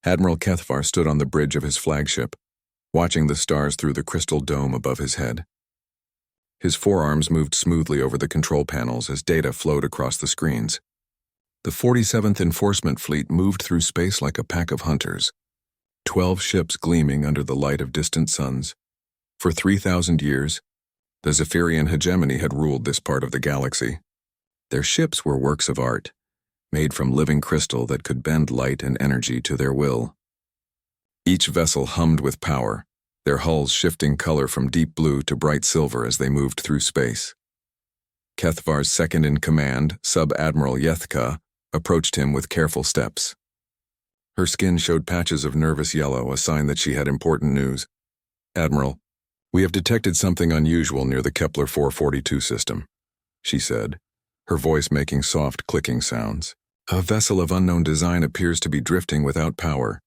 Admiral Kethvar stood on the bridge of his flagship, watching the stars through the crystal dome above his head. His forearms moved smoothly over the control panels as data flowed across the screens. The 47th Enforcement Fleet moved through space like a pack of hunters, 12 ships gleaming under the light of distant suns. For 3,000 years, the Zephyrian hegemony had ruled this part of the galaxy. Their ships were works of art, made from living crystal that could bend light and energy to their will. Each vessel hummed with power, their hulls shifting color from deep blue to bright silver as they moved through space. Kethvar's second-in-command, Sub-Admiral Yethka, approached him with careful steps. Her skin showed patches of nervous yellow, a sign that she had important news. "Admiral, we have detected something unusual near the Kepler 442 system," she said, her voice making soft clicking sounds. "A vessel of unknown design appears to be drifting without power."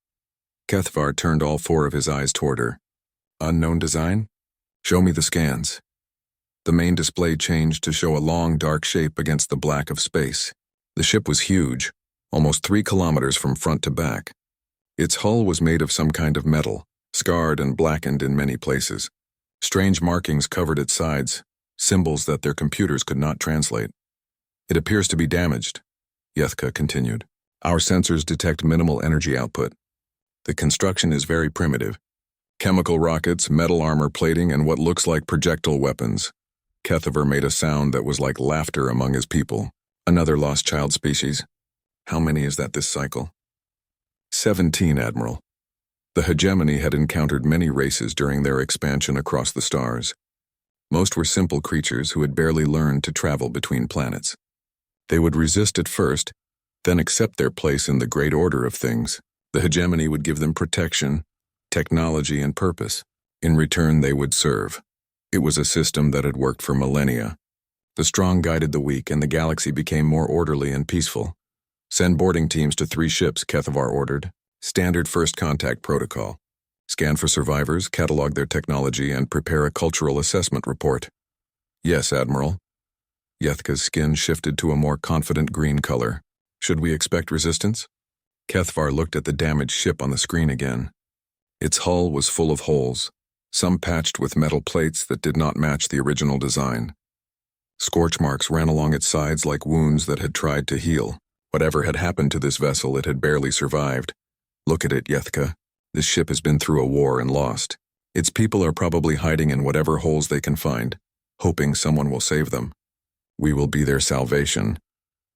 Kethvar turned all four of his eyes toward her. "Unknown design? Show me the scans." The main display changed to show a long, dark shape against the black of space. The ship was huge, almost 3 kilometers from front to back. Its hull was made of some kind of metal, scarred and blackened in many places. Strange markings covered its sides, symbols that their computers could not translate. "It appears to be damaged," Yethka continued. "Our sensors detect minimal energy output. The construction is very primitive. Chemical rockets, metal armor plating, and what looks like projectile weapons." Kethvar made a sound that was like laughter among his people. "Another lost child species? How many is that this cycle?" 17, Admiral. The hegemony had encountered many races during their expansion across the stars. Most were simple creatures who had barely learned to travel between planets. They would resist at first, then accept their place in the great order of things. The hegemony would give them protection, technology, and purpose. In return, they would serve. It was a system that had worked for millennia. The strong guided the weak, and the galaxy became more orderly and peaceful. "Send boarding teams to 3 ships," Kethvar ordered. "Standard first contact protocol. Scan for survivors, catalog their technology, and prepare a cultural assessment report." "Yes, Admiral." Yethka's skin shifted to a more confident green color. "Should we expect resistance?" Kethvar looked at the damaged ship on the screen again. Its hull was full of holes, some patched with metal plates that did not match the original design. Scorch marks ran along its sides like wounds that had tried to heal. Whatever had happened to this vessel, it had barely survived. "Look at it, Yethka. This ship has been through a war and lost. Its people are probably hiding in whatever holes they can find, hoping someone will save them. We will be their salvation."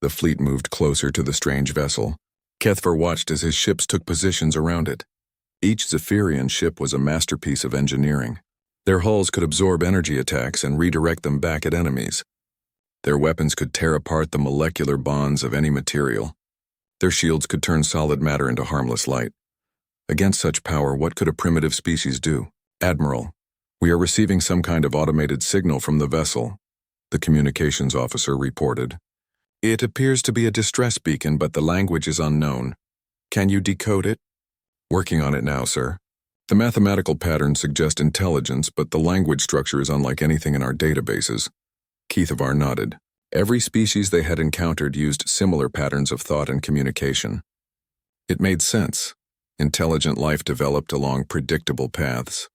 The fleet moved closer to the strange vessel. Kethvar watched as his ships took positions around it. Each Zephyrian ship was a masterpiece of engineering. Their hulls could absorb energy attacks and redirect them back at enemies. Their weapons could tear apart the molecular bonds of any material. Their shields could turn solid matter into harmless light. Against such power, what could a primitive species do? "Admiral, we are receiving some kind of automated signal from the vessel," the communications officer reported. "It appears to be a distress beacon, but the language is unknown. Can you decode it?" "Working on it now, sir. The mathematical patterns suggest intelligence, but the language structure is unlike anything in our databases." Kethvar nodded. Every species they had encountered used similar patterns of thought and communication. It made sense. Intelligent life developed along predictable paths.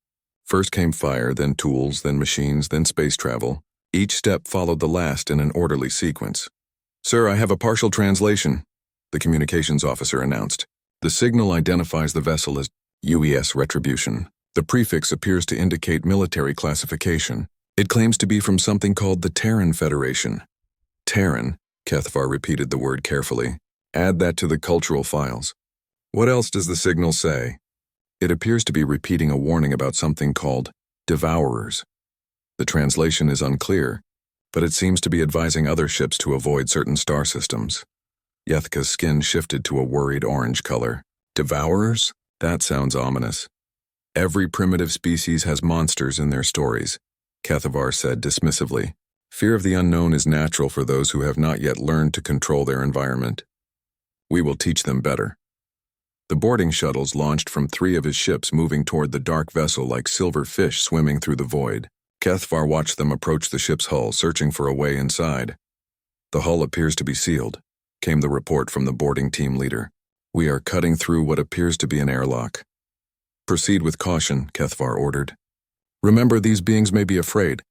First came fire, then tools, then machines, then space travel. Each step followed the last in an orderly sequence. "Sir, I have a partial translation," the communications officer announced. "The signal identifies the vessel as UES Retribution. The prefix appears to indicate military classification. It claims to be from something called the Terran Federation." "Terran," Kethvar repeated the word carefully. "Add that to the cultural files." "What else does the signal say?" "It appears to be repeating a warning about something called Devourers. The translation is unclear, but it seems to be advising other ships to avoid certain star systems." Yethka's skin shifted to a worried orange color. "Devourers? That sounds ominous." "Every primitive species has monsters in their stories," Kethvar said dismissively. "Fear of the unknown is natural for those who have not yet learned to control their environment. We will teach them better." The boarding shuttles launched from 3 of his ships, moving toward the dark vessel like silver fish swimming through the void. Kethvar watched them approach the ship's hull, searching for a way inside. "The hull appears to be sealed," came the report from the boarding team leader. We are cutting through what appears to be an airlock. Proceed with caution, Kethvar ordered. Remember, these beings may be afraid.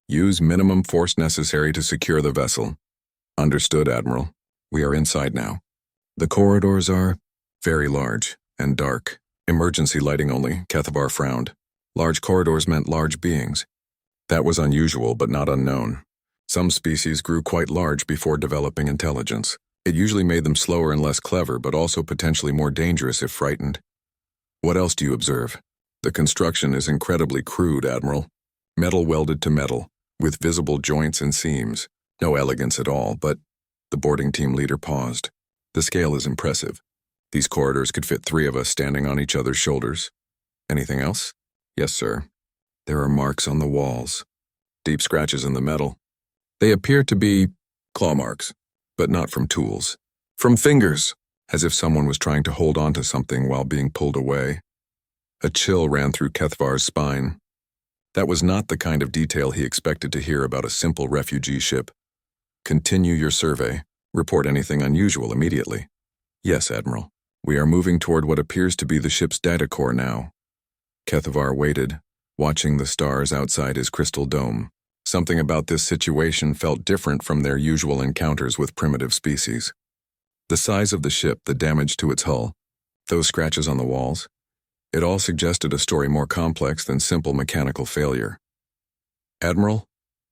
Use minimum force necessary to secure the vessel. Understood, Admiral. We are inside now. The corridors are very large and dark. Emergency lighting only, Kethvar frowned. Large corridors meant large beings. That was unusual but not unknown. Some species grew quite large before developing intelligence. It usually made them slower and less clever, but also potentially more dangerous if frightened. What else do you observe? The construction is incredibly crude, Admiral. Metal welded to metal, with visible joints and seams. No elegance at all, but the boarding team leader paused. The scale is impressive. These corridors could fit 3 of us standing on each other's shoulders. Anything else? Yes, sir. There are marks on the walls. Deep scratches in the metal. They appear to be claw marks, but not from tools. From fingers, as if someone was trying to hold on to something while being pulled away. A chill ran through Kethvar's spine. That was not the kind of detail he expected to hear about a simple refugee ship. Continue your survey. Report anything unusual immediately. Yes, Admiral. We are moving toward what appears to be the ship's data core now. Kethvar waited, watching the stars outside his crystal dome. Something about this situation felt different from their usual encounters with primitive species. The size of the ship, the damage to its hull, those scratches on the walls, it all suggested a story more complex than simple mechanical failure. Admiral,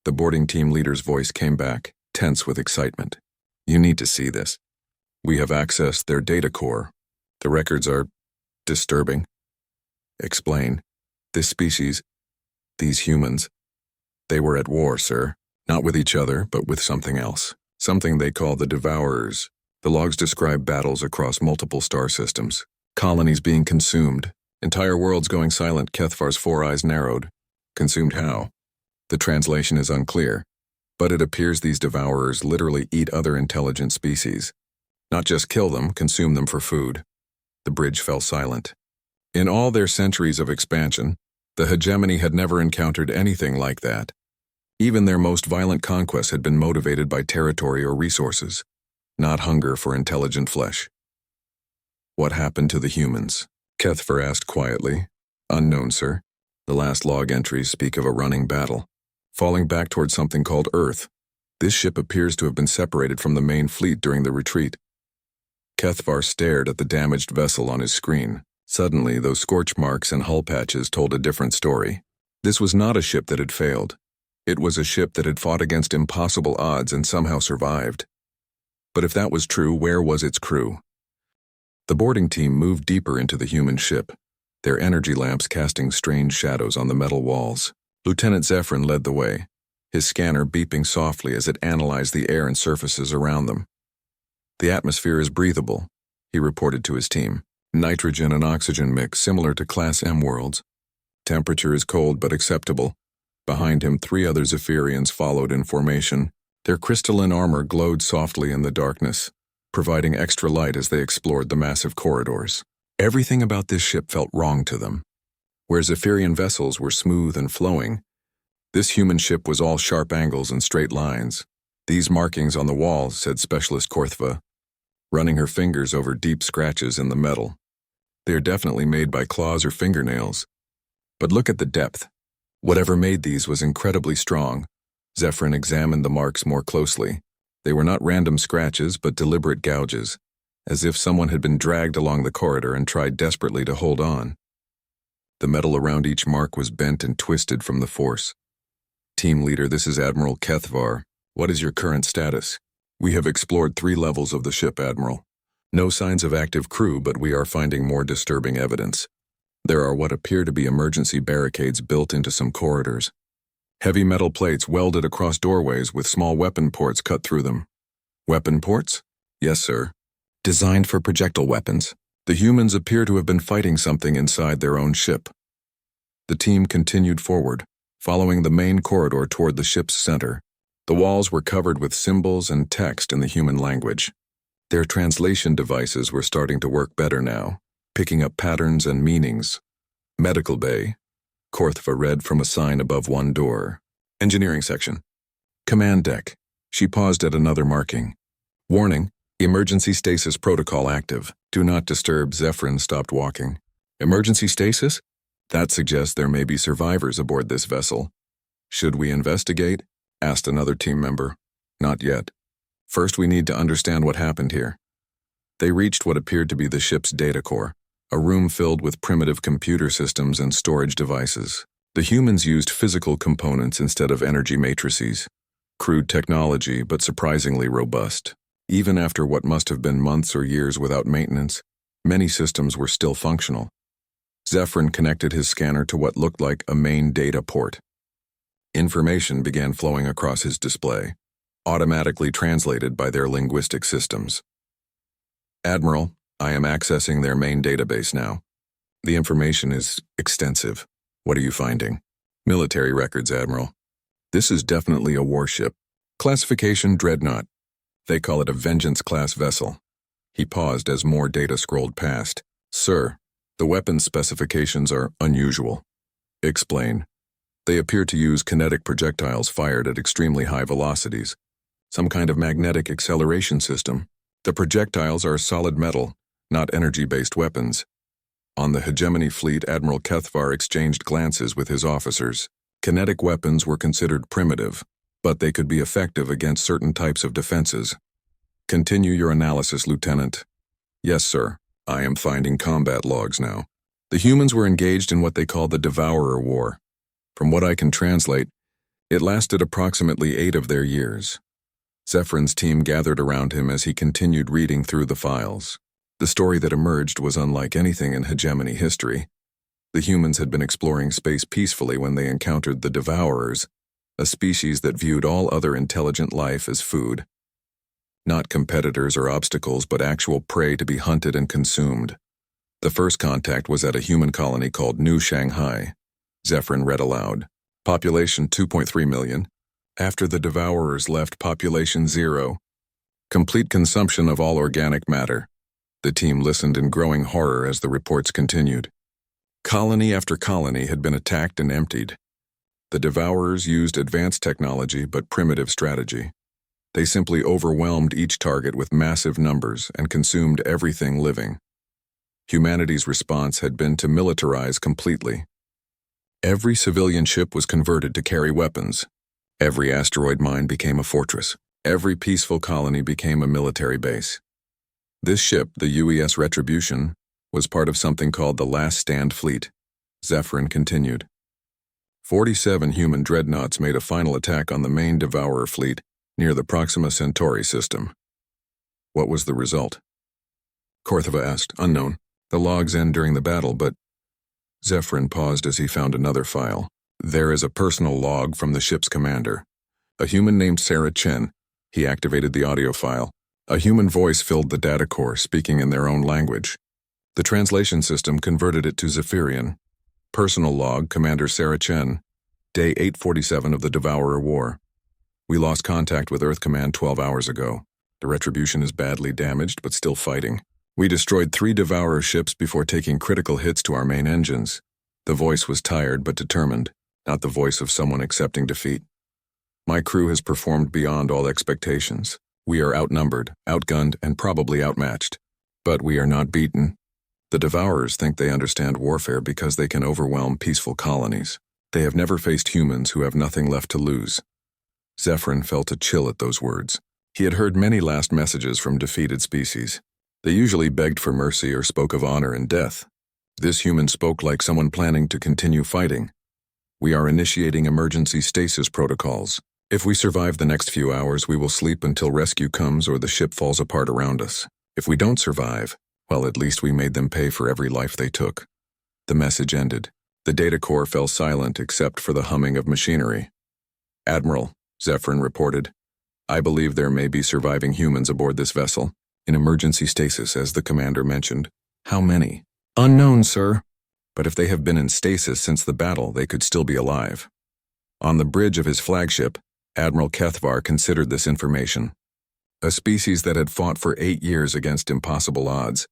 the boarding team leader's voice came back, tense with excitement. You need to see this. We have accessed their data core. The records are disturbing. Explain. This species, these humans, they were at war, sir. Not with each other, but with something else. Something they call the Devourers. The logs describe battles across multiple star systems. Colonies being consumed. Entire worlds going silent. Kethvar's 4 eyes narrowed. Consumed how? The translation is unclear, but it appears these Devourers literally eat other intelligent species. Not just kill them, consume them for food. The bridge fell silent. In all their centuries of expansion, the hegemony had never encountered anything like that. Even their most violent conquests had been motivated by territory or resources, not hunger for intelligent flesh. What happened to the humans? Kethvar asked quietly. Unknown, sir. The last log entries speak of a running battle, falling back toward something called Earth. This ship appears to have been separated from the main fleet during the retreat. Kethvar stared at the damaged vessel on his screen. Suddenly, those scorch marks and hull patches told a different story. This was not a ship that had failed. It was a ship that had fought against impossible odds and somehow survived. But if that was true, where was its crew? The boarding team moved deeper into the human ship, their energy lamps casting strange shadows on the metal walls. Lieutenant Zephyrin led the way, his scanner beeping softly as it analyzed the air and surfaces around them. The atmosphere is breathable, he reported to his team. Nitrogen and oxygen mix similar to Class M worlds. Temperature is cold but acceptable. Behind him, 3 other Zephyrians followed in formation. Their crystalline armor glowed softly in the darkness, providing extra light as they explored the massive corridors. Everything about this ship felt wrong to them. Where Zephyrian vessels were smooth and flowing, this human ship was all sharp angles and straight lines. These markings on the walls, said Specialist Korthva, running her fingers over deep scratches in the metal. They are definitely made by claws or fingernails. But look at the depth. Whatever made these was incredibly strong. Zephyrin examined the marks more closely. They were not random scratches, but deliberate gouges, as if someone had been dragged along the corridor and tried desperately to hold on. The metal around each mark was bent and twisted from the force. Team leader, this is Admiral Kethvar. What is your current status? We have explored 3 levels of the ship, Admiral. No signs of active crew, but we are finding more disturbing evidence. There are what appear to be emergency barricades built into some corridors. Heavy metal plates welded across doorways with small weapon ports cut through them. Weapon ports? Yes, sir. Designed for projectile weapons. The humans appear to have been fighting something inside their own ship. The team continued forward, following the main corridor toward the ship's center. The walls were covered with symbols and text in the human language. Their translation devices were starting to work better now, picking up patterns and meanings. Medical bay. Korthva read from a sign above one door. Engineering section. Command deck. She paused at another marking. Warning, Emergency stasis protocol active. Do not disturb. Zephyrin stopped walking. Emergency stasis? That suggests there may be survivors aboard this vessel. Should we investigate? Asked another team member. Not yet. First, we need to understand what happened here. They reached what appeared to be the ship's data core, a room filled with primitive computer systems and storage devices. The humans used physical components instead of energy matrices. Crude technology, but surprisingly robust. Even after what must have been months or years without maintenance, many systems were still functional. Zephyrin connected his scanner to what looked like a main data port. Information began flowing across his display, automatically translated by their linguistic systems. Admiral, I am accessing their main database now. The information is extensive. What are you finding? Military records, Admiral. This is definitely a warship. Classification Dreadnought. They call it a Vengeance-class vessel. He paused as more data scrolled past. Sir, the weapons specifications are unusual. Explain. They appear to use kinetic projectiles fired at extremely high velocities. Some kind of magnetic acceleration system. The projectiles are solid metal, not energy-based weapons. On the hegemony fleet, Admiral Kethvar exchanged glances with his officers. Kinetic weapons were considered primitive, but they could be effective against certain types of defenses. Continue your analysis, Lieutenant. Yes, sir. I am finding combat logs now. The humans were engaged in what they call the Devourer War. From what I can translate, it lasted approximately 8 of their years. Zephyrin's team gathered around him as he continued reading through the files. The story that emerged was unlike anything in hegemony history. The humans had been exploring space peacefully when they encountered the Devourers, a species that viewed all other intelligent life as food. Not competitors or obstacles, but actual prey to be hunted and consumed. The first contact was at a human colony called New Shanghai. Zephyrin read aloud. Population 2.3 million. After the Devourers left, population 0. Complete consumption of all organic matter. The team listened in growing horror as the reports continued. Colony after colony had been attacked and emptied. The Devourers used advanced technology but primitive strategy. They simply overwhelmed each target with massive numbers and consumed everything living. Humanity's response had been to militarize completely. Every civilian ship was converted to carry weapons. Every asteroid mine became a fortress. Every peaceful colony became a military base. This ship, the UES Retribution, was part of something called the Last Stand Fleet. Zephyrin continued. 47 human dreadnoughts made a final attack on the main Devourer fleet near the Proxima Centauri system. What was the result? Korthova asked. Unknown. The logs end during the battle, but... Zephyrin paused as he found another file. There is a personal log from the ship's commander. A human named Sarah Chen. He activated the audio file. A human voice filled the data core, speaking in their own language. The translation system converted it to Zephyrian. Personal log, Commander Sarah Chen. Day 847 of the Devourer War. We lost contact with Earth Command 12 hours ago. The Retribution is badly damaged, but still fighting. We destroyed 3 Devourer ships before taking critical hits to our main engines. The voice was tired but determined, not the voice of someone accepting defeat. My crew has performed beyond all expectations. We are outnumbered, outgunned, and probably outmatched. But we are not beaten. The Devourers think they understand warfare because they can overwhelm peaceful colonies. They have never faced humans who have nothing left to lose. Zephyrin felt a chill at those words. He had heard many last messages from defeated species. They usually begged for mercy or spoke of honor and death. This human spoke like someone planning to continue fighting. We are initiating emergency stasis protocols. If we survive the next few hours, we will sleep until rescue comes or the ship falls apart around us. If we don't survive, well, at least we made them pay for every life they took. The message ended. The data core fell silent except for the humming of machinery. Admiral, Zephyrin reported, I believe there may be surviving humans aboard this vessel. In emergency stasis, as the commander mentioned. How many? Unknown, sir. But if they have been in stasis since the battle, they could still be alive. On the bridge of his flagship, Admiral Kethvar considered this information. A species that had fought for 8 years against impossible odds,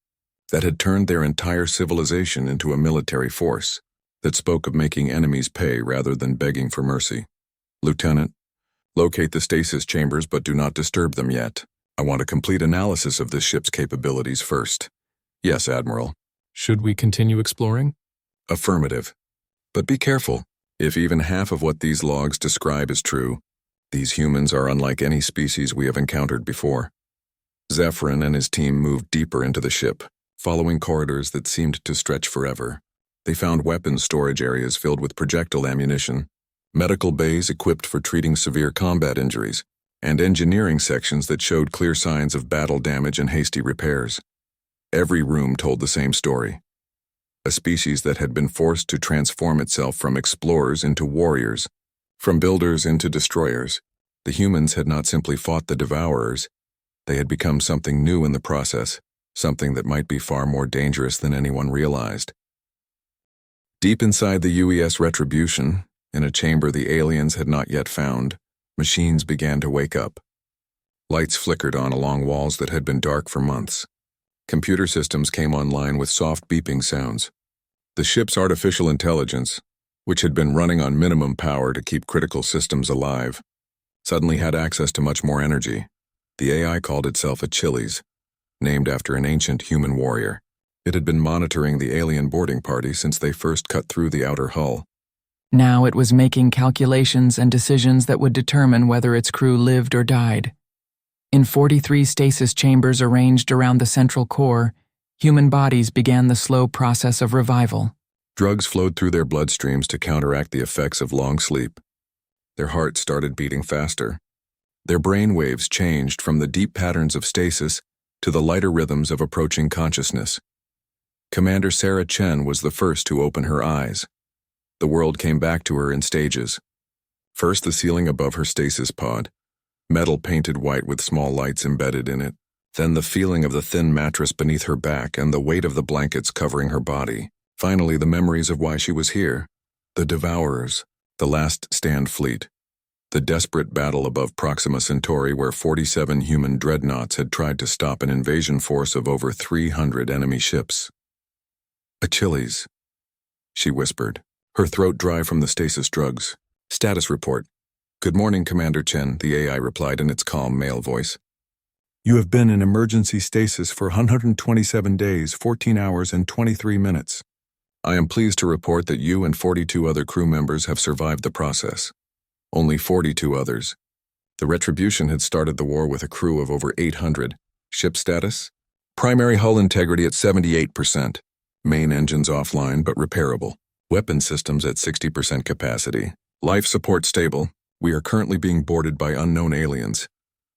that had turned their entire civilization into a military force, that spoke of making enemies pay rather than begging for mercy. Lieutenant, locate the stasis chambers but do not disturb them yet. I want a complete analysis of this ship's capabilities first. Yes, Admiral. Should we continue exploring? Affirmative. But be careful. If even half of what these logs describe is true, these humans are unlike any species we have encountered before. Zephyrin and his team moved deeper into the ship, following corridors that seemed to stretch forever. They found weapons storage areas filled with projectile ammunition, medical bays equipped for treating severe combat injuries, and engineering sections that showed clear signs of battle damage and hasty repairs. Every room told the same story. A species that had been forced to transform itself from explorers into warriors, from builders into destroyers. The humans had not simply fought the Devourers. They had become something new in the process, something that might be far more dangerous than anyone realized. Deep inside the UES Retribution, in a chamber the aliens had not yet found, machines began to wake up. Lights flickered on along walls that had been dark for months. Computer systems came online with soft beeping sounds. The ship's artificial intelligence, which had been running on minimum power to keep critical systems alive, suddenly had access to much more energy. The AI called itself Achilles, named after an ancient human warrior. It had been monitoring the alien boarding party since they first cut through the outer hull. Now it was making calculations and decisions that would determine whether its crew lived or died. In 43 stasis chambers arranged around the central core, human bodies began the slow process of revival. Drugs flowed through their bloodstreams to counteract the effects of long sleep. Their hearts started beating faster. Their brain waves changed from the deep patterns of stasis to the lighter rhythms of approaching consciousness. Commander Sarah Chen was the first to open her eyes. The world came back to her in stages. First, the ceiling above her stasis pod, metal painted white with small lights embedded in it. Then the feeling of the thin mattress beneath her back and the weight of the blankets covering her body. Finally, the memories of why she was here. The Devourers, the Last Stand Fleet. The desperate battle above Proxima Centauri where 47 human dreadnoughts had tried to stop an invasion force of over 300 enemy ships. Achilles, she whispered, her throat dry from the stasis drugs. Status report. Good morning, Commander Chen, the AI replied in its calm male voice. You have been in emergency stasis for 127 days, 14 hours, and 23 minutes. I am pleased to report that you and 42 other crew members have survived the process. Only 42 others. The Retribution had started the war with a crew of over 800. Ship status? Primary hull integrity at 78%. Main engines offline but repairable. Weapon systems at 60% capacity. Life support stable. We are currently being boarded by unknown aliens.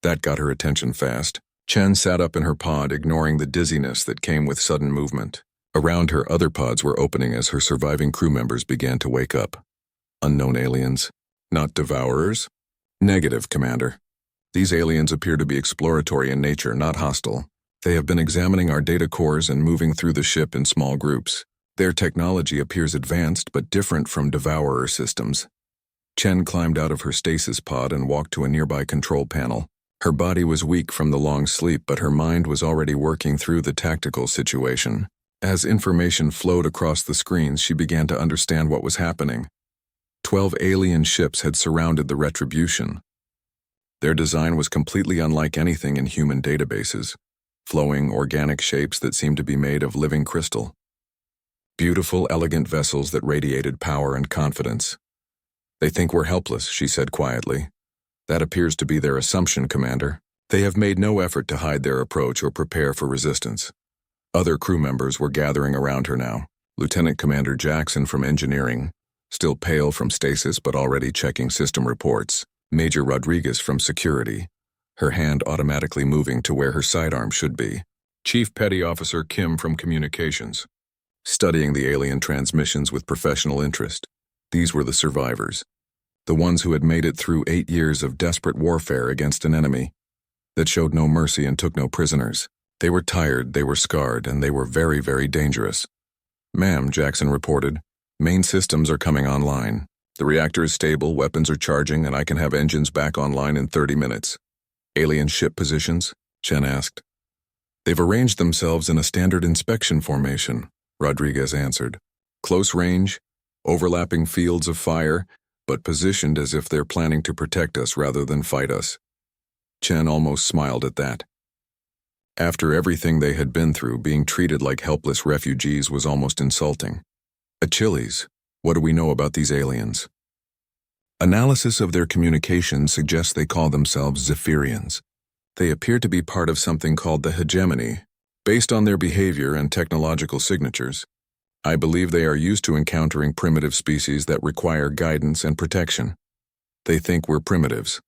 That got her attention fast. Chen sat up in her pod, ignoring the dizziness that came with sudden movement. Around her, other pods were opening as her surviving crew members began to wake up. Unknown aliens? Not Devourers? Negative, Commander. These aliens appear to be exploratory in nature, not hostile. They have been examining our data cores and moving through the ship in small groups. Their technology appears advanced but different from Devourer systems. Chen climbed out of her stasis pod and walked to a nearby control panel. Her body was weak from the long sleep, but her mind was already working through the tactical situation. As information flowed across the screens, she began to understand what was happening. 12 alien ships had surrounded the Retribution. Their design was completely unlike anything in human databases, flowing, organic shapes that seemed to be made of living crystal. Beautiful, elegant vessels that radiated power and confidence. They think we're helpless, she said quietly. That appears to be their assumption, Commander. They have made no effort to hide their approach or prepare for resistance. Other crew members were gathering around her now. Lieutenant Commander Jackson from Engineering, still pale from stasis but already checking system reports. Major Rodriguez from Security, her hand automatically moving to where her sidearm should be. Chief Petty Officer Kim from Communications, studying the alien transmissions with professional interest. These were the survivors. The ones who had made it through 8 years of desperate warfare against an enemy that showed no mercy and took no prisoners. They were tired, they were scarred, and they were very, very dangerous. Ma'am, Jackson reported, main systems are coming online. The reactor is stable, weapons are charging, and I can have engines back online in 30 minutes. Alien ship positions? Chen asked. They've arranged themselves in a standard inspection formation, Rodriguez answered. Close range, overlapping fields of fire, but positioned as if they're planning to protect us rather than fight us. Chen almost smiled at that. After everything they had been through, being treated like helpless refugees was almost insulting. Achilles, what do we know about these aliens? Analysis of their communication suggests they call themselves Zephyrians. They appear to be part of something called the hegemony. Based on their behavior and technological signatures, I believe they are used to encountering primitive species that require guidance and protection. They think we're primitives.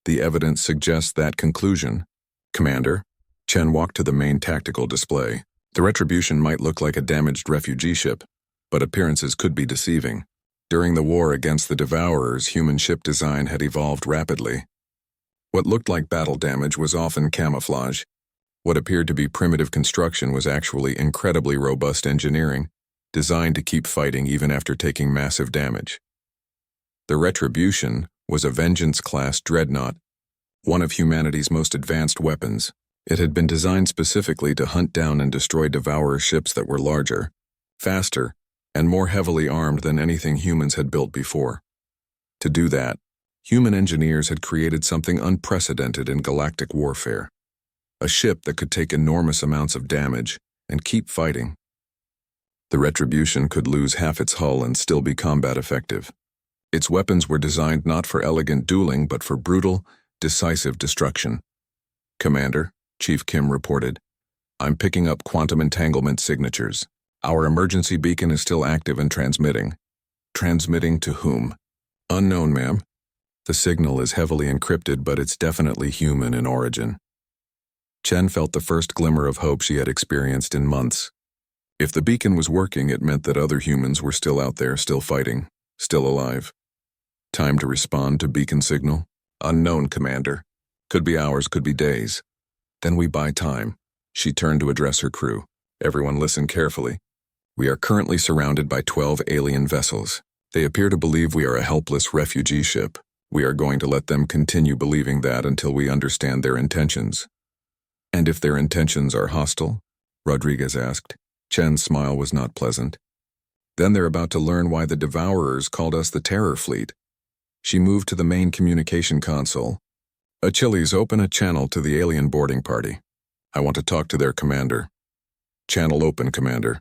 The evidence suggests that conclusion. Commander, Chen walked to the main tactical display. The Retribution might look like a damaged refugee ship, but appearances could be deceiving. During the war against the Devourers, human ship design had evolved rapidly. What looked like battle damage was often camouflage. What appeared to be primitive construction was actually incredibly robust engineering, designed to keep fighting even after taking massive damage. The Retribution was a Vengeance-class Dreadnought, one of humanity's most advanced weapons. It had been designed specifically to hunt down and destroy Devourer ships that were larger, faster, and more heavily armed than anything humans had built before. To do that, human engineers had created something unprecedented in galactic warfare. A ship that could take enormous amounts of damage and keep fighting. The Retribution could lose half its hull and still be combat effective. Its weapons were designed not for elegant dueling but for brutal, decisive destruction. Commander, Chief Kim reported, I'm picking up quantum entanglement signatures. Our emergency beacon is still active and transmitting. Transmitting to whom? Unknown, ma'am. The signal is heavily encrypted, but it's definitely human in origin. Chen felt the first glimmer of hope she had experienced in months. If the beacon was working, it meant that other humans were still out there, still fighting, still alive. Time to respond to beacon signal? Unknown, Commander. Could be hours, could be days. Then we buy time. She turned to address her crew. Everyone listen carefully. We are currently surrounded by 12 alien vessels. They appear to believe we are a helpless refugee ship. We are going to let them continue believing that until we understand their intentions. And if their intentions are hostile? Rodriguez asked. Chen's smile was not pleasant. Then they're about to learn why the Devourers called us the Terror Fleet. She moved to the main communication console. Achilles, open a channel to the alien boarding party. I want to talk to their commander. Channel open, Commander.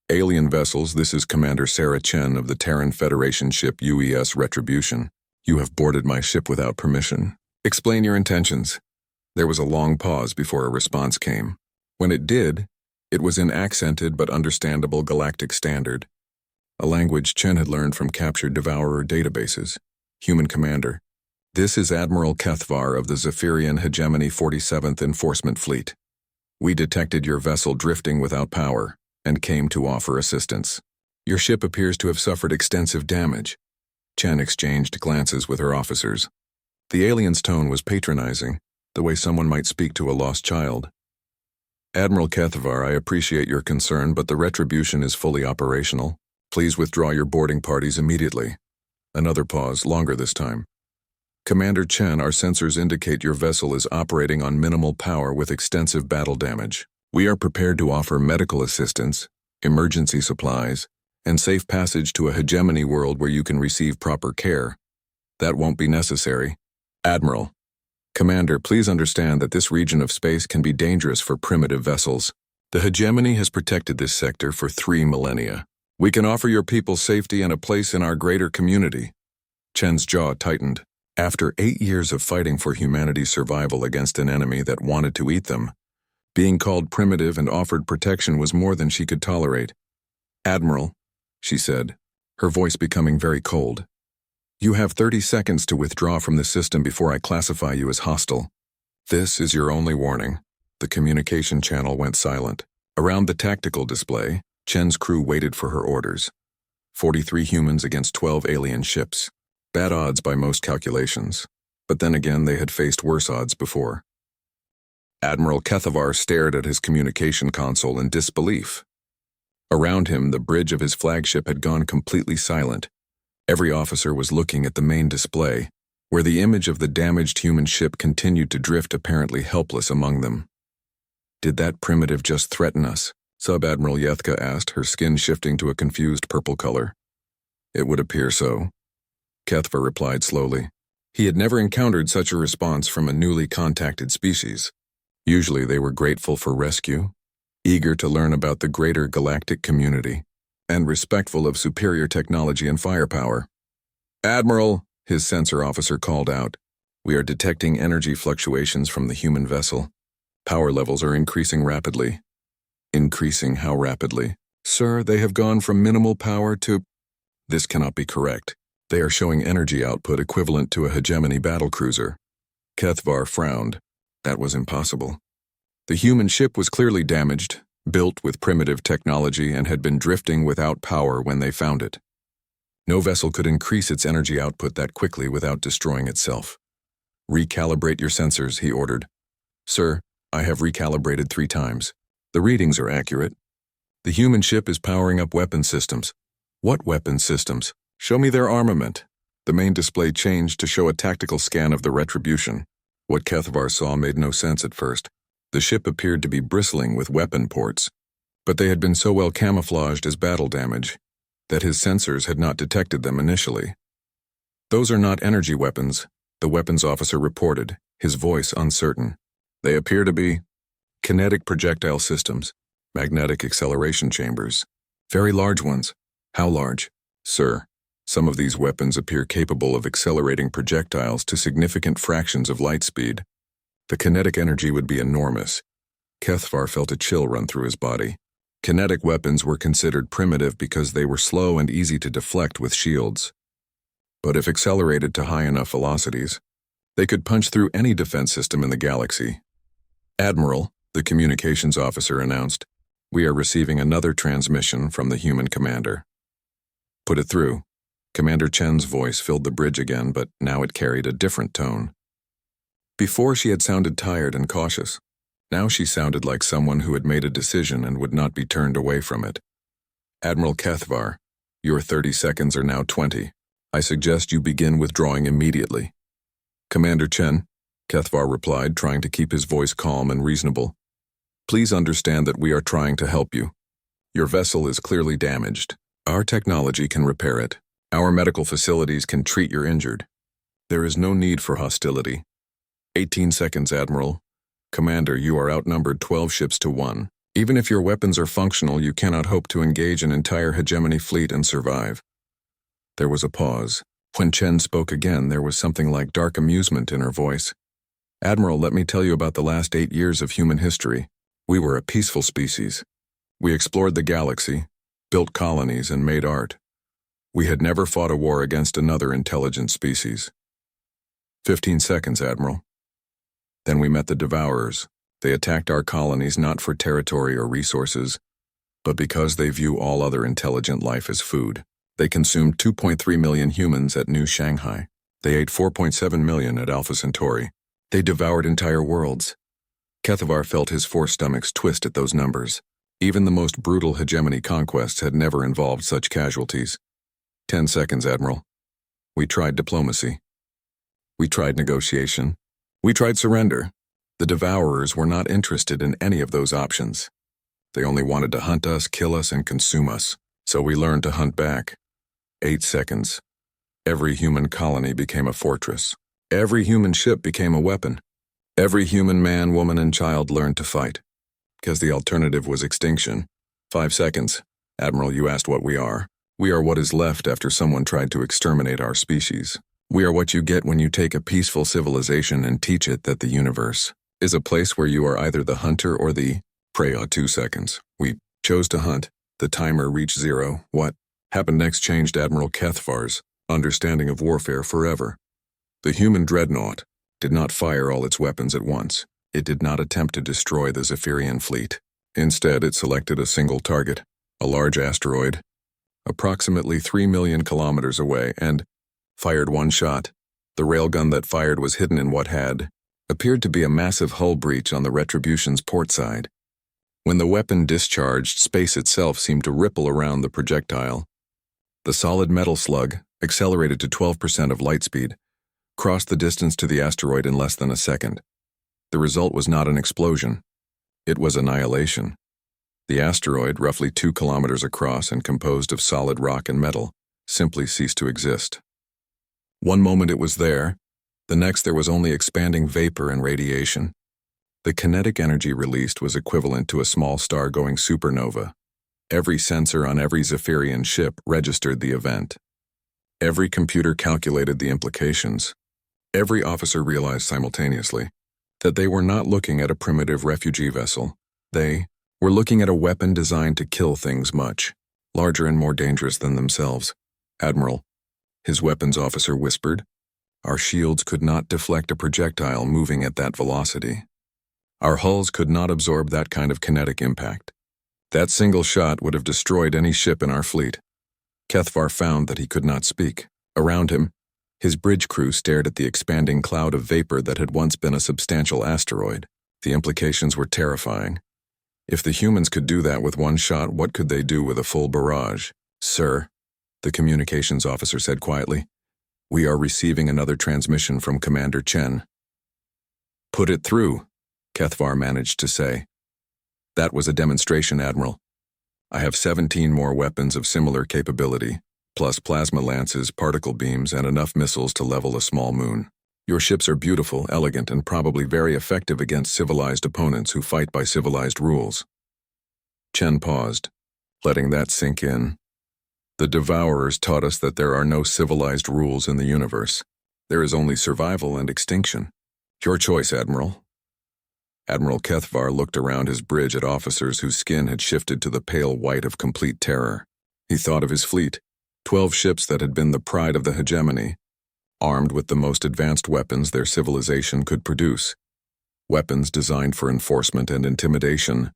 Alien vessels, this is Commander Sarah Chen of the Terran Federation ship UES Retribution. You have boarded my ship without permission. Explain your intentions. There was a long pause before a response came. When it did, it was in accented but understandable galactic standard, a language Chen had learned from captured Devourer databases. Human Commander, this is Admiral Kethvar of the Zephyrian Hegemony 47th Enforcement Fleet. We detected your vessel drifting without power and came to offer assistance. Your ship appears to have suffered extensive damage. Chen exchanged glances with her officers. The alien's tone was patronizing, the way someone might speak to a lost child. Admiral Kethvar, I appreciate your concern, but the Retribution is fully operational. Please withdraw your boarding parties immediately. Another pause, longer this time. Commander Chen, our sensors indicate your vessel is operating on minimal power with extensive battle damage. We are prepared to offer medical assistance, emergency supplies, and safe passage to a hegemony world where you can receive proper care. That won't be necessary. Admiral. Commander, please understand that this region of space can be dangerous for primitive vessels. The hegemony has protected this sector for 3 millennia. We can offer your people safety and a place in our greater community. Chen's jaw tightened. After 8 years of fighting for humanity's survival against an enemy that wanted to eat them, being called primitive and offered protection was more than she could tolerate. Admiral, she said, her voice becoming very cold. You have 30 seconds to withdraw from the system before I classify you as hostile. This is your only warning. The communication channel went silent. Around the tactical display, Chen's crew waited for her orders. 43 humans against 12 alien ships. Bad odds by most calculations. But then again, they had faced worse odds before. Admiral Kethvar stared at his communication console in disbelief. Around him, the bridge of his flagship had gone completely silent. Every officer was looking at the main display, where the image of the damaged human ship continued to drift apparently helpless among them. Did that primitive just threaten us? Sub-Admiral Yethka asked, her skin shifting to a confused purple color. It would appear so. Kethvar replied slowly. He had never encountered such a response from a newly contacted species. Usually they were grateful for rescue, eager to learn about the greater galactic community, and respectful of superior technology and firepower. "Admiral," his sensor officer called out, "we are detecting energy fluctuations from the human vessel. Power levels are increasing rapidly." "Increasing how rapidly?" "Sir, they have gone from minimal power to—" "This cannot be correct. They are showing energy output equivalent to a hegemony battlecruiser." Kethvar frowned. That was impossible. The human ship was clearly damaged, built with primitive technology, and had been drifting without power when they found it. No vessel could increase its energy output that quickly without destroying itself. "Recalibrate your sensors," he ordered. "Sir, I have recalibrated 3 times. The readings are accurate. The human ship is powering up weapon systems." "What weapon systems?" "Show me their armament." The main display changed to show a tactical scan of the Retribution. What Kethvar saw made no sense at first. The ship appeared to be bristling with weapon ports, but they had been so well camouflaged as battle damage that his sensors had not detected them initially. "Those are not energy weapons," the weapons officer reported, his voice uncertain. "They appear to be kinetic projectile systems, magnetic acceleration chambers. Very large ones." "How large?" "Sir, some of these weapons appear capable of accelerating projectiles to significant fractions of light speed. The kinetic energy would be enormous." Kethvar felt a chill run through his body. Kinetic weapons were considered primitive because they were slow and easy to deflect with shields. But if accelerated to high enough velocities, they could punch through any defense system in the galaxy. "Admiral," the communications officer announced, "we are receiving another transmission from the human commander." "Put it through." Commander Chen's voice filled the bridge again, but now it carried a different tone. Before she had sounded tired and cautious. Now she sounded like someone who had made a decision and would not be turned away from it. "Admiral Kethvar, your 30 seconds are now 20. I suggest you begin withdrawing immediately." "Commander Chen," Kethvar replied, trying to keep his voice calm and reasonable, "please understand that we are trying to help you. Your vessel is clearly damaged. Our technology can repair it. Our medical facilities can treat your injured. There is no need for hostility." 18 seconds, Admiral. "Commander, you are outnumbered 12 ships to 1. Even if your weapons are functional, you cannot hope to engage an entire hegemony fleet and survive." There was a pause. When Chen spoke again, there was something like dark amusement in her voice. "Admiral, let me tell you about the last 8 years of human history. We were a peaceful species. We explored the galaxy, built colonies, and made art. We had never fought a war against another intelligent species." 15 seconds, Admiral. "Then we met the Devourers. They attacked our colonies not for territory or resources, but because they view all other intelligent life as food. They consumed 2.3 million humans at New Shanghai. They ate 4.7 million at Alpha Centauri. They devoured entire worlds." Kethvar felt his 4 stomachs twist at those numbers. Even the most brutal hegemony conquests had never involved such casualties. 10 seconds, Admiral. "We tried diplomacy. We tried negotiation. We tried surrender. The Devourers were not interested in any of those options. They only wanted to hunt us, kill us, and consume us. So we learned to hunt back." 8 seconds. "Every human colony became a fortress. Every human ship became a weapon. Every human man, woman, and child learned to fight. Because the alternative was extinction." 5 seconds. "Admiral, you asked what we are. We are what is left after someone tried to exterminate our species. We are what you get when you take a peaceful civilization and teach it that the universe is a place where you are either the hunter or the prey." 2 seconds. "We chose to hunt. The timer reached 0. What happened next changed Admiral Kethvar's understanding of warfare forever. The human Dreadnought did not fire all its weapons at once. It did not attempt to destroy the Zephyrian fleet. Instead, it selected a single target, a large asteroid, approximately 3 million kilometers away, and fired one shot. The railgun that fired was hidden in what had appeared to be a massive hull breach on the Retribution's port side. When the weapon discharged, space itself seemed to ripple around the projectile. The solid metal slug, accelerated to 12% of light speed, crossed the distance to the asteroid in less than a second. The result was not an explosion. It was annihilation. The asteroid, roughly 2 kilometers across and composed of solid rock and metal, simply ceased to exist. One moment it was there, the next there was only expanding vapor and radiation. The kinetic energy released was equivalent to a small star-going supernova. Every sensor on every Zephyrian ship registered the event. Every computer calculated the implications. Every officer realized simultaneously that they were not looking at a primitive refugee vessel. They were looking at a weapon designed to kill things much larger and more dangerous than themselves. "Admiral," his weapons officer whispered, "our shields could not deflect a projectile moving at that velocity. Our hulls could not absorb that kind of kinetic impact. That single shot would have destroyed any ship in our fleet." Kethvar found that he could not speak. Around him, his bridge crew stared at the expanding cloud of vapor that had once been a substantial asteroid. The implications were terrifying. If the humans could do that with one shot, what could they do with a full barrage? "Sir," the communications officer said quietly, "we are receiving another transmission from Commander Chen." "Put it through," Kethvar managed to say. "That was a demonstration, Admiral. I have 17 more weapons of similar capability, plus plasma lances, particle beams, and enough missiles to level a small moon. Your ships are beautiful, elegant, and probably very effective against civilized opponents who fight by civilized rules." Chen paused, letting that sink in. "The Devourers taught us that there are no civilized rules in the universe. There is only survival and extinction. Your choice, Admiral." Admiral Kethvar looked around his bridge at officers whose skin had shifted to the pale white of complete terror. He thought of his fleet, 12 ships that had been the pride of the hegemony, armed with the most advanced weapons their civilization could produce. Weapons designed for enforcement and intimidation,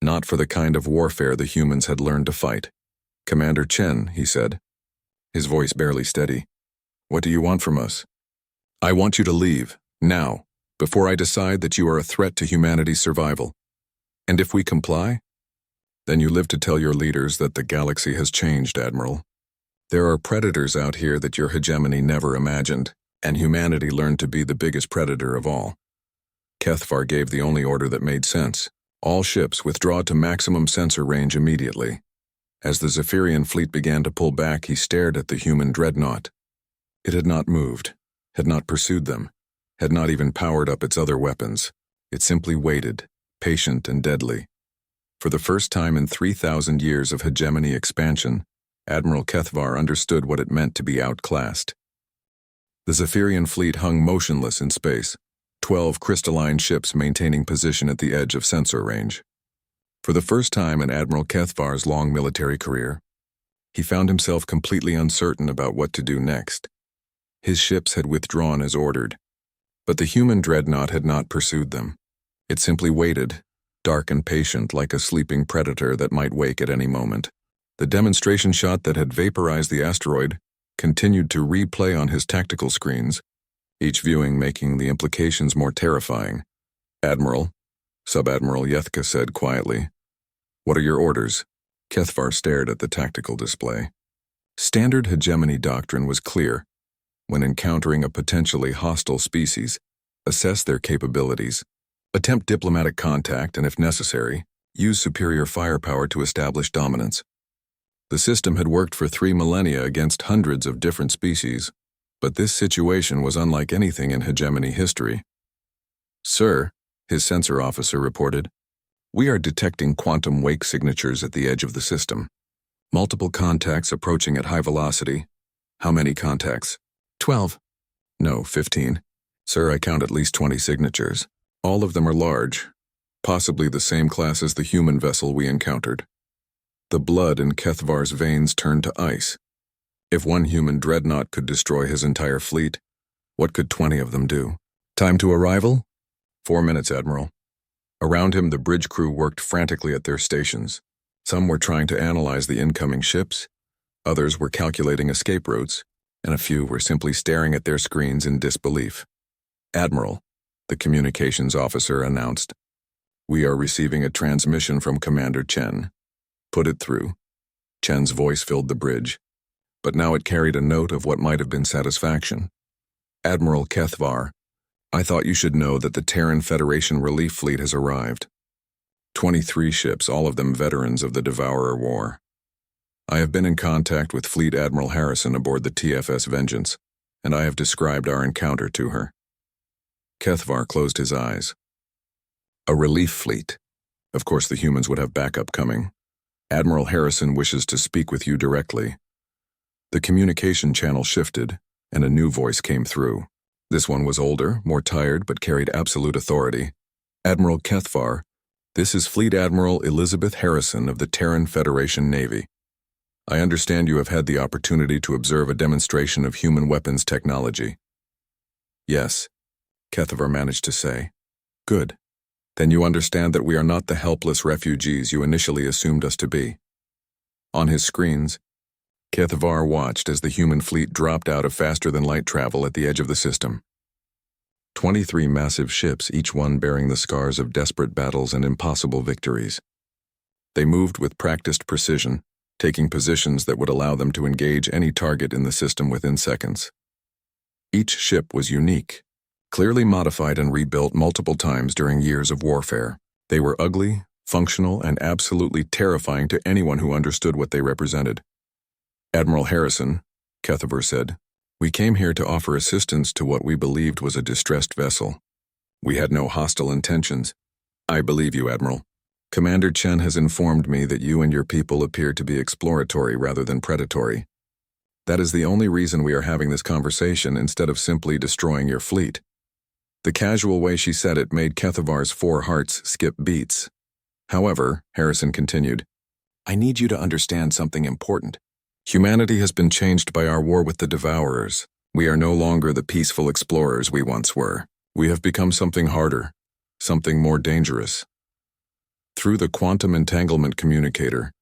not for the kind of warfare the humans had learned to fight. "Commander Chen," he said, his voice barely steady, "what do you want from us?" "I want you to leave, now, before I decide that you are a threat to humanity's survival. And if we comply, then you live to tell your leaders that the galaxy has changed, Admiral. There are predators out here that your hegemony never imagined, and humanity learned to be the biggest predator of all." Kethvar gave the only order that made sense. "All ships withdraw to maximum sensor range immediately." As the Zephyrian fleet began to pull back, he stared at the human Dreadnought. It had not moved, had not pursued them, had not even powered up its other weapons. It simply waited, patient and deadly. For the first time in 3,000 years of hegemony expansion, Admiral Kethvar understood what it meant to be outclassed. The Zephyrian fleet hung motionless in space, 12 crystalline ships maintaining position at the edge of sensor range. For the first time in Admiral Kethvar's long military career, he found himself completely uncertain about what to do next. His ships had withdrawn as ordered, but the human Dreadnought had not pursued them. It simply waited, dark and patient like a sleeping predator that might wake at any moment. The demonstration shot that had vaporized the asteroid continued to replay on his tactical screens, each viewing making the implications more terrifying. "Admiral," Sub-Admiral Yethka said quietly, "what are your orders?" Kethvar stared at the tactical display. Standard hegemony doctrine was clear. When encountering a potentially hostile species, assess their capabilities, attempt diplomatic contact, and if necessary, use superior firepower to establish dominance. The system had worked for 3 millennia against hundreds of different species, but this situation was unlike anything in hegemony history. "Sir," his sensor officer reported, "we are detecting quantum wake signatures at the edge of the system. Multiple contacts approaching at high velocity." "How many contacts?" 12. "No, 15. Sir, I count at least 20 signatures. All of them are large, possibly the same class as the human vessel we encountered." The blood in Kethvar's veins turned to ice. If one human Dreadnought could destroy his entire fleet, what could 20 of them do? "Time to arrival?" 4 minutes, Admiral." Around him, the bridge crew worked frantically at their stations. Some were trying to analyze the incoming ships, others were calculating escape routes, and a few were simply staring at their screens in disbelief. "Admiral," the communications officer announced, "we are receiving a transmission from Commander Chen. Put it through." Chen's voice filled the bridge, but now it carried a note of what might have been satisfaction. "Admiral Kethvar, I thought you should know that the Terran Federation relief fleet has arrived. 23 ships, all of them veterans of the Devourer War. I have been in contact with Fleet Admiral Harrison aboard the TFS Vengeance, and I have described our encounter to her." Kethvar closed his eyes. A relief fleet. Of course, the humans would have backup coming. Admiral Harrison wishes to speak with you directly. The communication channel shifted, and a new voice came through. This one was older, more tired, but carried absolute authority. Admiral Kethvar, this is Fleet Admiral Elizabeth Harrison of the Terran Federation Navy. I understand you have had the opportunity to observe a demonstration of human weapons technology. Yes, Kethvar managed to say. Good. Then you understand that we are not the helpless refugees you initially assumed us to be. On his screens, Kethvar watched as the human fleet dropped out of faster-than-light travel at the edge of the system. 23 massive ships, each one bearing the scars of desperate battles and impossible victories. They moved with practiced precision, taking positions that would allow them to engage any target in the system within seconds. Each ship was unique, clearly modified and rebuilt multiple times during years of warfare. They were ugly, functional, and absolutely terrifying to anyone who understood what they represented. Admiral Harrison, Kethvar said, we came here to offer assistance to what we believed was a distressed vessel. We had no hostile intentions. I believe you, Admiral. Commander Chen has informed me that you and your people appear to be exploratory rather than predatory. That is the only reason we are having this conversation instead of simply destroying your fleet. The casual way she said it made Kethavar's 4 hearts skip beats. However, Harrison continued, I need you to understand something important. Humanity has been changed by our war with the Devourers. We are no longer the peaceful explorers we once were. We have become something harder, something more dangerous. Through the quantum entanglement communicator,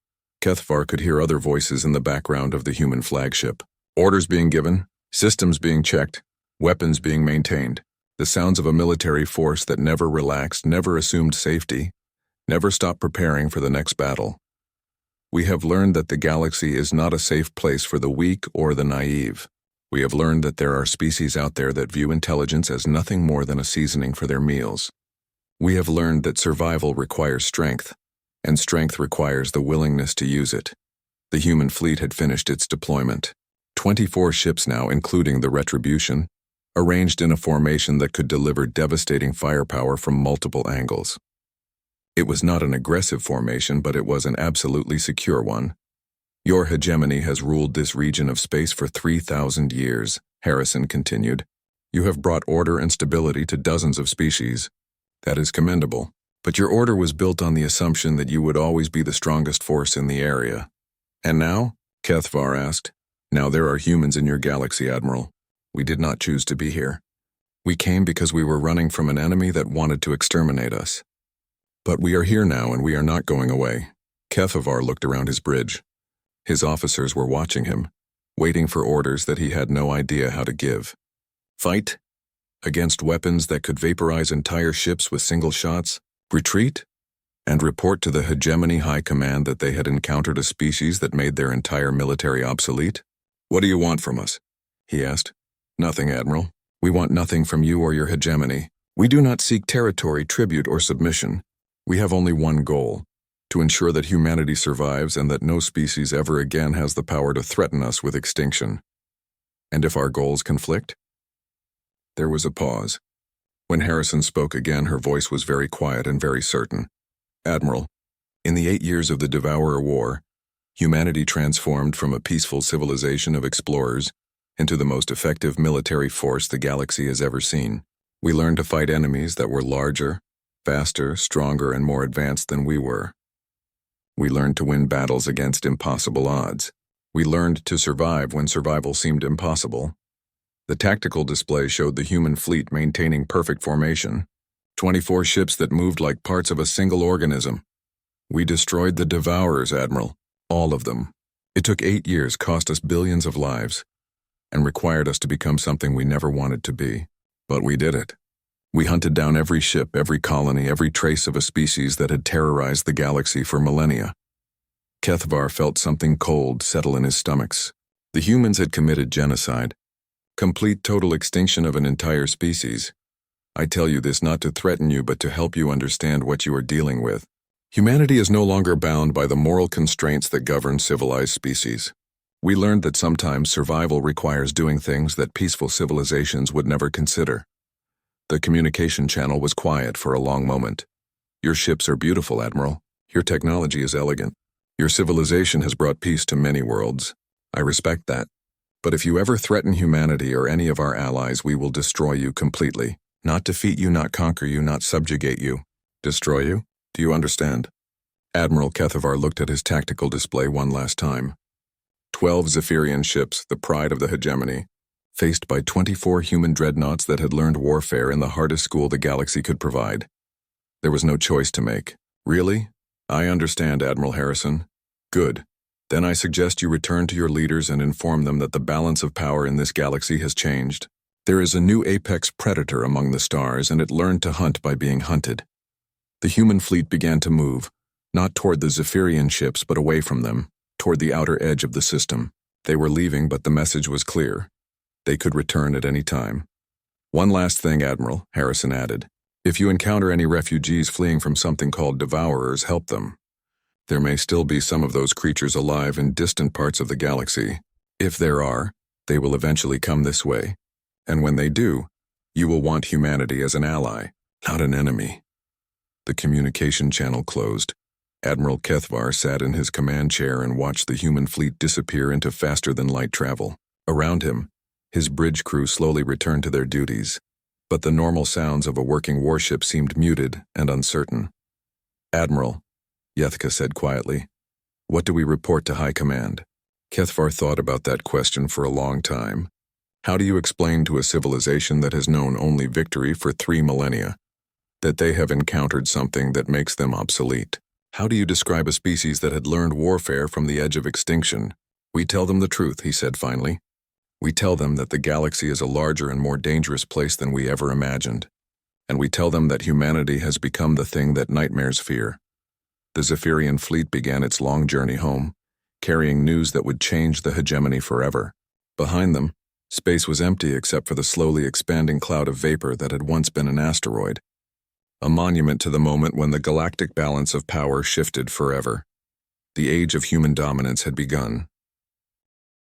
Kethvar could hear other voices in the background of the human flagship. Orders being given, systems being checked, weapons being maintained. The sounds of a military force that never relaxed, never assumed safety, never stopped preparing for the next battle. We have learned that the galaxy is not a safe place for the weak or the naive. We have learned that there are species out there that view intelligence as nothing more than a seasoning for their meals. We have learned that survival requires strength, and strength requires the willingness to use it. The human fleet had finished its deployment. 24 ships now, including the Retribution, arranged in a formation that could deliver devastating firepower from multiple angles. It was not an aggressive formation, but it was an absolutely secure one. Your hegemony has ruled this region of space for 3,000 years, Harrison continued. You have brought order and stability to dozens of species. That is commendable. But your order was built on the assumption that you would always be the strongest force in the area. And now? Kethvar asked. Now there are humans in your galaxy, Admiral. We did not choose to be here. We came because we were running from an enemy that wanted to exterminate us. But we are here now and we are not going away. Kethvar looked around his bridge. His officers were watching him, waiting for orders that he had no idea how to give. Fight? Against weapons that could vaporize entire ships with single shots? Retreat? And report to the Hegemony High Command that they had encountered a species that made their entire military obsolete? What do you want from us? He asked. Nothing, Admiral. We want nothing from you or your hegemony. We do not seek territory, tribute, or submission. We have only one goal, to ensure that humanity survives and that no species ever again has the power to threaten us with extinction. And if our goals conflict? There was a pause. When Harrison spoke again, her voice was very quiet and very certain. Admiral, in the 8 years of the Devourer War, humanity transformed from a peaceful civilization of explorers into the most effective military force the galaxy has ever seen. We learned to fight enemies that were larger, faster, stronger, and more advanced than we were. We learned to win battles against impossible odds. We learned to survive when survival seemed impossible. The tactical display showed the human fleet maintaining perfect formation, 24 ships that moved like parts of a single organism. We destroyed the Devourers, Admiral, all of them. It took 8 years, cost us billions of lives, and required us to become something we never wanted to be. But we did it. We hunted down every ship, every colony, every trace of a species that had terrorized the galaxy for millennia. Kethvar felt something cold settle in his stomachs. The humans had committed genocide. Complete total extinction of an entire species. I tell you this not to threaten you, but to help you understand what you are dealing with. Humanity is no longer bound by the moral constraints that govern civilized species. We learned that sometimes survival requires doing things that peaceful civilizations would never consider. The communication channel was quiet for a long moment. Your ships are beautiful, Admiral. Your technology is elegant. Your civilization has brought peace to many worlds. I respect that. But if you ever threaten humanity or any of our allies, we will destroy you completely. Not defeat you, not conquer you, not subjugate you. Destroy you? Do you understand? Admiral Kethavar looked at his tactical display one last time. 12 Zephyrian ships, the pride of the hegemony, faced by 24 human dreadnoughts that had learned warfare in the hardest school the galaxy could provide. There was no choice to make. Really? I understand, Admiral Harrison. Good. Then I suggest you return to your leaders and inform them that the balance of power in this galaxy has changed. There is a new apex predator among the stars, and it learned to hunt by being hunted. The human fleet began to move, not toward the Zephyrian ships, but away from them, toward the outer edge of the system. They were leaving, but the message was clear. They could return at any time. One last thing, Admiral, Harrison added. If you encounter any refugees fleeing from something called devourers, help them. There may still be some of those creatures alive in distant parts of the galaxy. If there are, they will eventually come this way. And when they do, you will want humanity as an ally, not an enemy. The communication channel closed. Admiral Kethavar sat in his command chair and watched the human fleet disappear into faster-than-light travel. Around him, his bridge crew slowly returned to their duties, but the normal sounds of a working warship seemed muted and uncertain. Admiral, Yethka said quietly, what do we report to High Command? Kethavar thought about that question for a long time. How do you explain to a civilization that has known only victory for 3 millennia that they have encountered something that makes them obsolete? How do you describe a species that had learned warfare from the edge of extinction? We tell them the truth, he said finally. We tell them that the galaxy is a larger and more dangerous place than we ever imagined. And we tell them that humanity has become the thing that nightmares fear. The Zephyrian fleet began its long journey home, carrying news that would change the hegemony forever. Behind them, space was empty except for the slowly expanding cloud of vapor that had once been an asteroid. A monument to the moment when the galactic balance of power shifted forever. The age of human dominance had begun,